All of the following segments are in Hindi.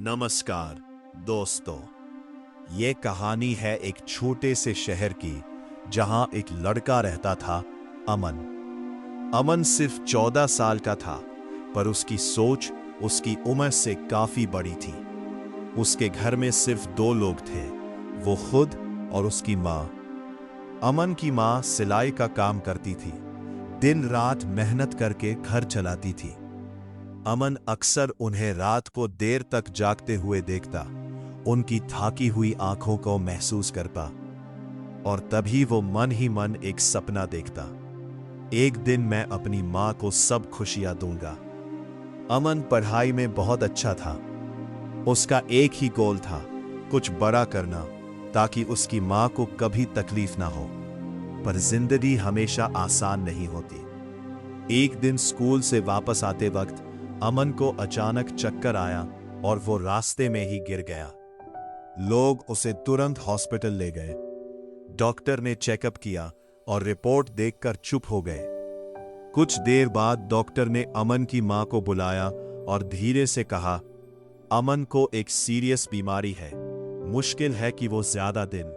नमस्कार दोस्तों, ये कहानी है एक छोटे से शहर की जहां एक लड़का रहता था, अमन। अमन सिर्फ 14 साल का था, पर उसकी सोच उसकी उम्र से काफी बड़ी थी। उसके घर में सिर्फ 2 लोग थे, वो खुद और उसकी माँ। अमन की माँ सिलाई का काम करती थी, दिन रात मेहनत करके घर चलाती थी। अमन अक्सर उन्हें रात को देर तक जागते हुए देखता, उनकी थाकी हुई आंखों को महसूस करता, और तभी वो मन ही मन एक सपना देखता। एक दिन मैं अपनी मां को सब खुशियां दूंगा। अमन पढ़ाई में बहुत अच्छा था। उसका एक ही गोल था, कुछ बड़ा करना, ताकि उसकी मां को कभी तकलीफ ना हो। पर जिंदगी हमेशा आसान नहीं होती। एक दिन स्कूल से वापस आते वक्त अमन को अचानक चक्कर आया और वो रास्ते में ही गिर गया। लोग उसे तुरंत हॉस्पिटल ले गए। डॉक्टर ने चेकअप किया और रिपोर्ट देखकर चुप हो गए। कुछ देर बाद डॉक्टर ने अमन की मां को बुलाया और धीरे से कहा, अमन को एक सीरियस बीमारी है, मुश्किल है कि वो ज्यादा दिन।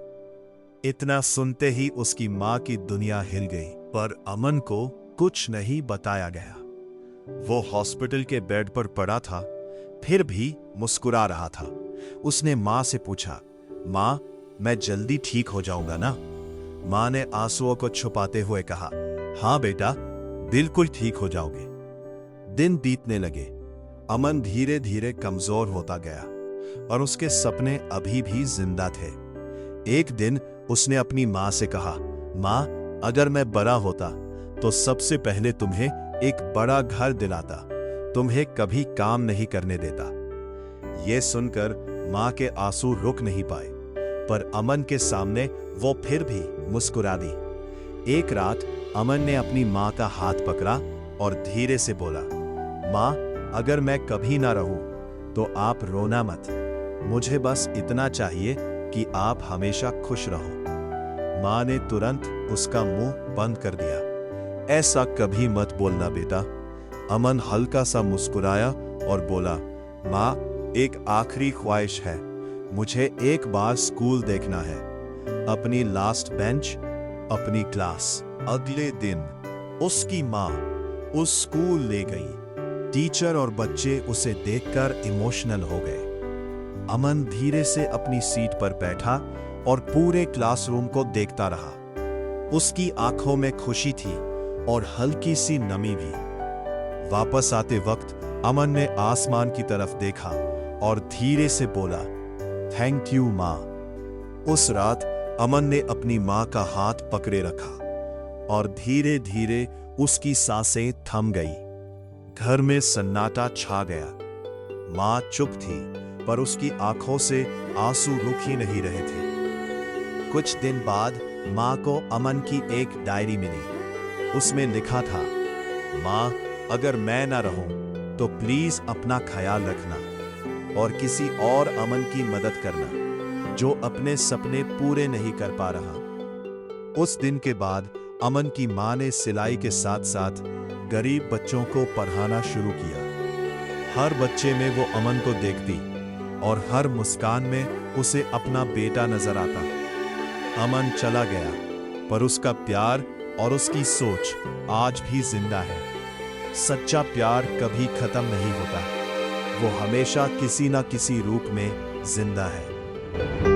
इतना सुनते ही उसकी मां की दुनिया हिल गई, पर अमन को कुछ नहीं बताया गया। वो हॉस्पिटल के बेड पर पड़ा था, फिर भी मुस्कुरा रहा था। उसने मां से पूछा, मां, मैं जल्दी ठीक हो जाऊंगा ना? मां ने आंसुओं को छुपाते हुए कहा, हां बेटा, बिल्कुल ठीक हो जाओगे। दिन बीतने लगे। अमन धीरे धीरे कमजोर होता गया और उसके सपने अभी भी जिंदा थे। एक दिन उसने अपनी मां से कहा, मां, अगर मैं बड़ा होता तो सबसे पहले तुम्हें एक बड़ा घर दिलाता, तुम्हें कभी काम नहीं करने देता। यह सुनकर मां के आंसू रुक नहीं पाए, पर अमन के सामने वो फिर भी मुस्कुरा दी। एक रात अमन ने अपनी मां का हाथ पकड़ा और धीरे से बोला, मां, अगर मैं कभी ना रहूं तो आप रोना मत। मुझे बस इतना चाहिए कि आप हमेशा खुश रहो। मां ने तुरंत उसका मुंह बंद कर दिया। ऐसा कभी मत बोलना बेटा। अमन हल्का सा मुस्कुराया और बोला, मां, एक आखिरी ख्वाहिश है, मुझे एक बार स्कूल देखना है, अपनी लास्ट बेंच, अपनी क्लास। अगले दिन उसकी मां उस स्कूल ले गई। टीचर और बच्चे उसे देखकर इमोशनल हो गए। अमन धीरे से अपनी सीट पर बैठा और पूरे क्लासरूम को देखता रहा। उसकी आंखों में खुशी थी और हल्की सी नमी भी। वापस आते वक्त अमन ने आसमान की तरफ देखा और धीरे से बोला, थैंक यू मां। उस रात अमन ने अपनी मां का हाथ पकड़े रखा और धीरे धीरे उसकी सांसें थम गई। घर में सन्नाटा छा गया। मां चुप थी, पर उसकी आंखों से आंसू रुक ही नहीं रहे थे। कुछ दिन बाद मां को अमन की एक डायरी मिली। उसमें लिखा था, मां, अगर मैं ना रहूं तो प्लीज अपना ख्याल रखना और किसी और अमन की मदद करना जो अपने सपने पूरे नहीं कर पा रहा। उस दिन के बाद अमन की मां ने सिलाई के साथ साथ गरीब बच्चों को पढ़ाना शुरू किया। हर बच्चे में वो अमन को देखती और हर मुस्कान में उसे अपना बेटा नजर आता। अमन चला गया, पर उसका प्यार और उसकी सोच आज भी जिंदा है। सच्चा प्यार कभी खत्म नहीं होता, वो हमेशा किसी ना किसी रूप में जिंदा है।